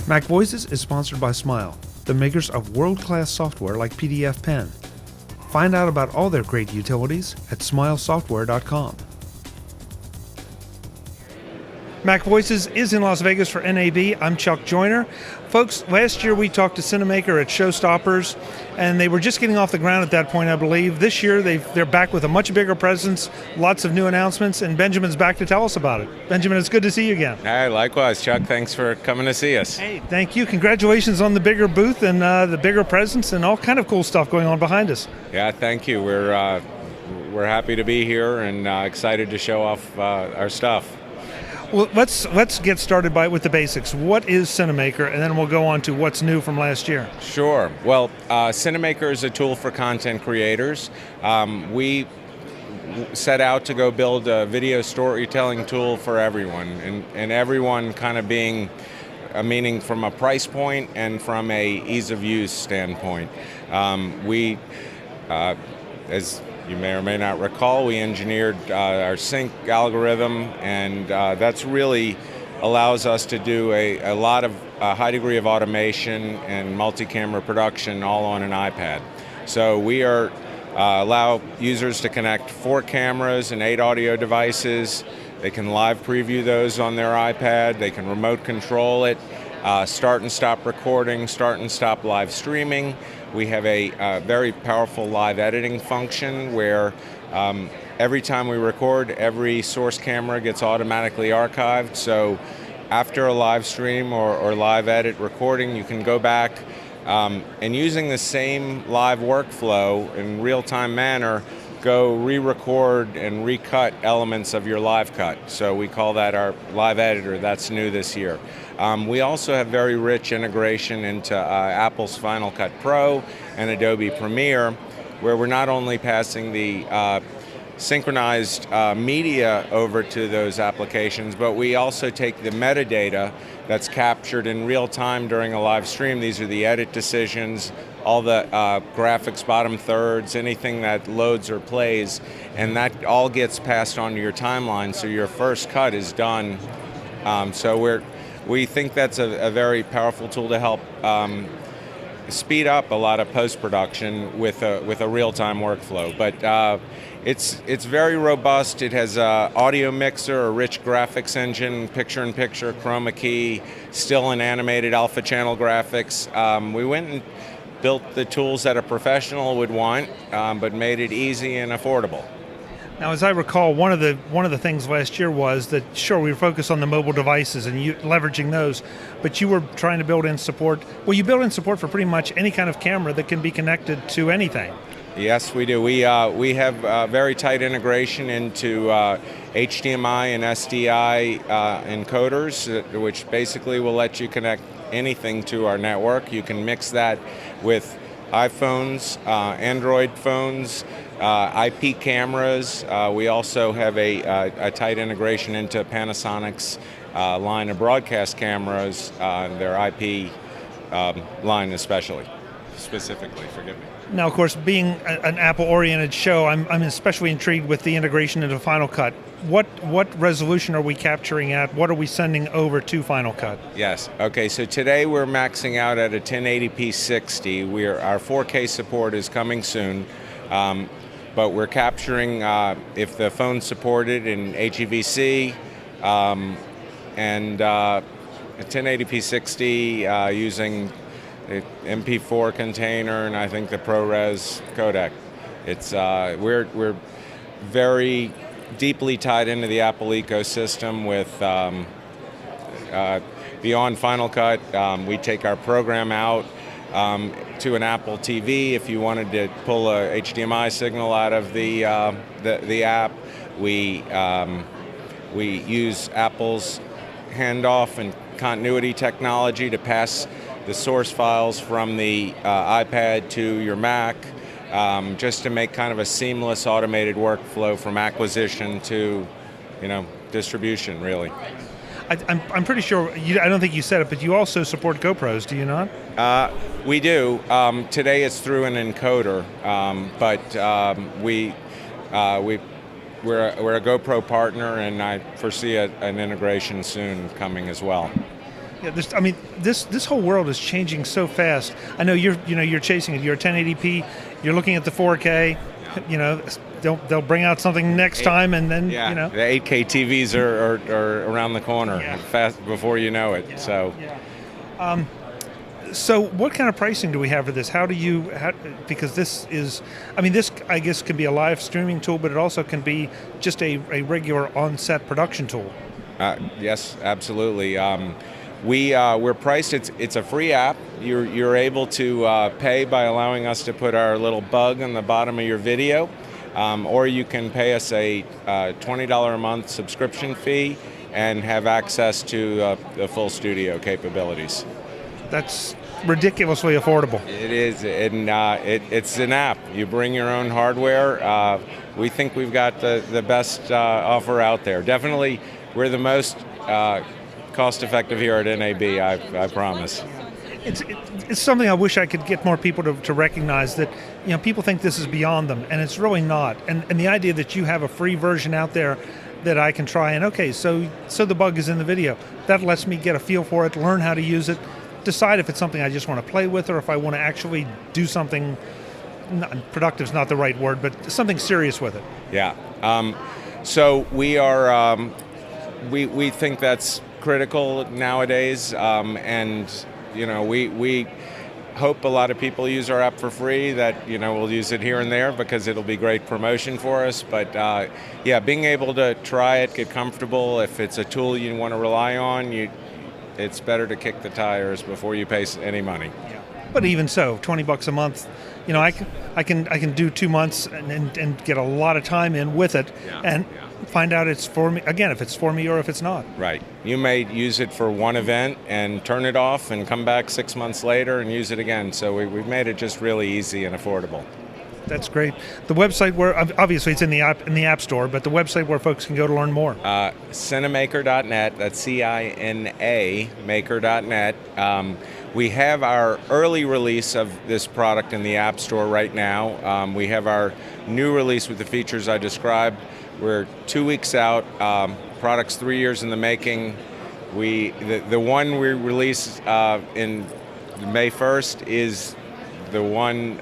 MacVoices is sponsored by Smile, the makers of world-class software like PDF Pen. Find out about all their great utilities at smilesoftware.com. MacVoices is in Las Vegas for NAB. I'm Chuck Joyner. Folks, last year we talked to Cinamaker at Showstoppers, and they were just getting off the ground at that point, I believe. This year they're back with a much bigger presence, lots of new announcements, and Benjamin's back to tell us about it. Benjamin, it's good to see you again. Hi, likewise, Chuck. Thanks for coming to see us. Hey, thank you. Congratulations on the bigger booth and the bigger presence and all kind of cool stuff going on behind us. Yeah, thank you. We're happy to be here and excited to show off our stuff. Well, let's get started with the basics. What is Cinamaker, and then we'll go on to what's new from last year. Sure. Well, Cinamaker is a tool for content creators. We set out to go build a video storytelling tool for everyone, and everyone kind of being meaning from a price point and from a ease of use standpoint. As you may or may not recall, we engineered our sync algorithm, and that's really allows us to do a lot of high degree of automation and multi-camera production all on an iPad. So we allow users to connect 4 cameras and 8 audio devices. They can live preview those on their iPad. They can remote control it, start and stop recording, start and stop live streaming. We have a very powerful live editing function where every time we record, every source camera gets automatically archived. So after a live stream or live edit recording, you can go back and using the same live workflow in real-time manner, go re-record and recut elements of your live cut. So we call that our live editor. That's new this year. We also have very rich integration into Apple's Final Cut Pro and Adobe Premiere, where we're not only passing the synchronized media over to those applications, but we also take the metadata that's captured in real time during a live stream. These are the edit decisions, all the graphics bottom thirds, anything that loads or plays, and that all gets passed onto your timeline, so your first cut is done. So we think that's a very powerful tool to help speed up a lot of post-production with a real-time workflow. But it's very robust. It has an audio mixer, a rich graphics engine, picture-in-picture, chroma key, still and animated alpha channel graphics. We went and built the tools that a professional would want, but made it easy and affordable. Now, as I recall, one of the things last year was that, sure, we were focused on the mobile devices and leveraging those, but you were trying to build in support. Well, you build in support for pretty much any kind of camera that can be connected to anything. Yes, we do. We have very tight integration into HDMI and SDI encoders, which basically will let you connect anything to our network. You can mix that with iPhones, Android phones, IP cameras. We also have a tight integration into Panasonic's line of broadcast cameras, their IP line specifically, forgive me. Now, of course, being an Apple-oriented show, I'm especially intrigued with the integration into Final Cut. What resolution are we capturing at? What are we sending over to Final Cut? Yes. Okay. So today we're maxing out at a 1080p 60. Our 4K support is coming soon, but we're capturing if the phone supported in HEVC and a 1080p 60 using the MP4 container and I think the ProRes codec. It's we're very deeply tied into the Apple ecosystem with beyond Final Cut. We take our program out to an Apple TV. If you wanted to pull a HDMI signal out of the app, we use Apple's handoff and continuity technology to pass the source files from the iPad to your Mac, just to make kind of a seamless automated workflow from acquisition to, distribution, really. I'm pretty sure, I don't think you said it, but you also support GoPros, do you not? We do. Today it's through an encoder, but we're a GoPro partner, and I foresee an integration soon coming as well. Yeah, this whole world is changing so fast. I know you're chasing it. You're 1080p. You're looking at the 4K. You know, they'll bring out something next time, and then yeah, you know the 8K TVs are around the corner fast before you know it. So what kind of pricing do we have for this? Because this is, this I guess can be a live streaming tool, but it also can be just a regular on-set production tool. Yes, absolutely. We're priced. It's a free app. You're able to pay by allowing us to put our little bug on the bottom of your video, or you can pay us a $20 a month subscription fee and have access to the full studio capabilities. That's ridiculously affordable. It is, and it's an app. You bring your own hardware. We think we've got the best offer out there. Definitely, we're the most cost-effective here at NAB, I promise. It's something I wish I could get more people to recognize, that people think this is beyond them, and it's really not. And the idea that you have a free version out there that I can try, and okay, so the bug is in the video. That lets me get a feel for it, learn how to use it, decide if it's something I just want to play with or if I want to actually do something, productive is not the right word, but something serious with it. Yeah. So we are, we think that's critical nowadays, and we hope a lot of people use our app for free, that we'll use it here and there because it'll be great promotion for us. But being able to try it, get comfortable, if it's a tool you want to rely on, it's better to kick the tires before you pay any money. Yeah. But even so, $20 a month, I can do 2 months and get a lot of time in with it, and find out it's for me again, if it's for me or if it's not. Right. You may use it for one event and turn it off and come back 6 months later and use it again. So we've made it just really easy and affordable. That's great. The website where, obviously it's in the app store, but the website where folks can go to learn more. Cinamaker.net, that's C-I-N-A, maker.net. We have our early release of this product in the app store right now. We have our new release with the features I described. We're 2 weeks out. Product's 3 years in the making. The one we release in May 1st is the one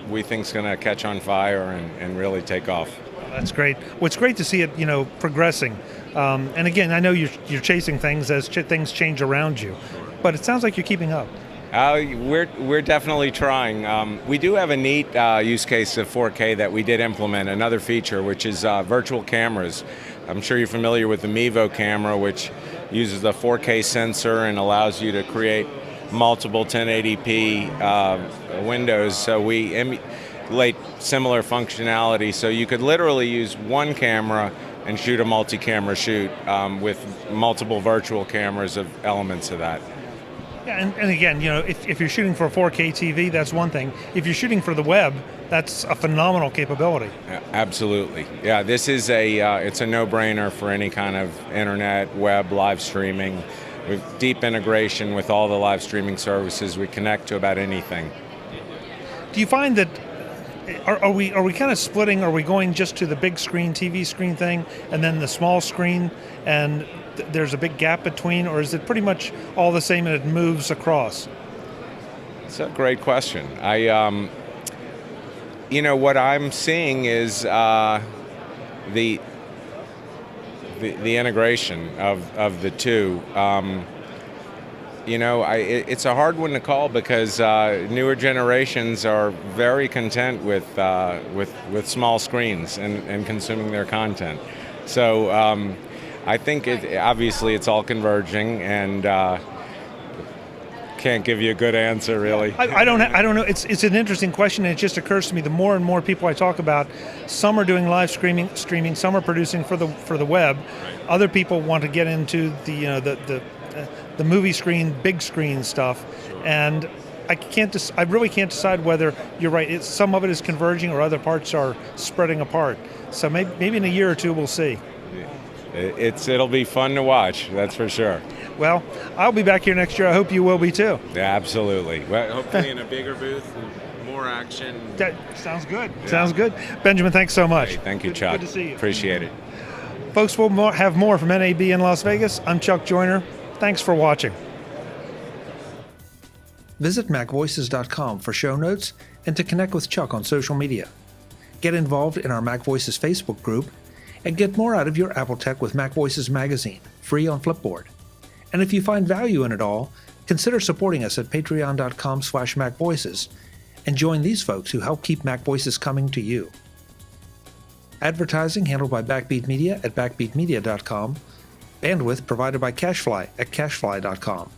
we think is going to catch on fire and really take off. That's great. Well, it's great to see it, progressing. And again, I know you're chasing things as things change around you, but it sounds like you're keeping up. We're definitely trying. We do have a neat use case of 4K that we did implement, another feature, which is virtual cameras. I'm sure you're familiar with the Mevo camera, which uses a 4K sensor and allows you to create multiple 1080p windows. So we emulate similar functionality. So you could literally use one camera and shoot a multi-camera shoot with multiple virtual cameras of elements of that. Yeah, and again, if you're shooting for a 4K TV, that's one thing. If you're shooting for the web, that's a phenomenal capability. Yeah, absolutely. Yeah, this is it's a no-brainer for any kind of internet, web, live streaming. We have deep integration with all the live streaming services. We connect to about anything. Do you find that, are we kind of splitting? Are we going just to the big screen, TV screen thing, and then the small screen, and there's a big gap between, or is it pretty much all the same and it moves across? It's a great question. What I'm seeing is the integration of the two. It's a hard one to call because newer generations are very content with small screens and consuming their content. So I think obviously it's all converging, and can't give you a good answer really. I don't know. It's an interesting question, and it just occurs to me, the more and more people I talk about, some are doing live streaming, some are producing for the web. Right. Other people want to get into the movie screen, big screen stuff, sure. And I really can't decide whether you're right. Some of it is converging, or other parts are spreading apart. So maybe in a year or two we'll see. It'll be fun to watch, that's for sure. Well, I'll be back here next year. I hope you will be too. Yeah, absolutely. Well, hopefully in a bigger booth and more action. That sounds good. Yeah. Sounds good. Benjamin, thanks so much. Hey, thank you, Chuck. Good to see you. Appreciate it. Folks, we'll have more from NAB in Las Vegas. I'm Chuck Joyner. Thanks for watching. Visit MacVoices.com for show notes and to connect with Chuck on social media. Get involved in our MacVoices Facebook group and get more out of your Apple Tech with MacVoices magazine, free on Flipboard. And if you find value in it all, consider supporting us at patreon.com/MacVoices and join these folks who help keep MacVoices coming to you. Advertising handled by Backbeat Media at backbeatmedia.com. Bandwidth provided by CacheFly at cachefly.com.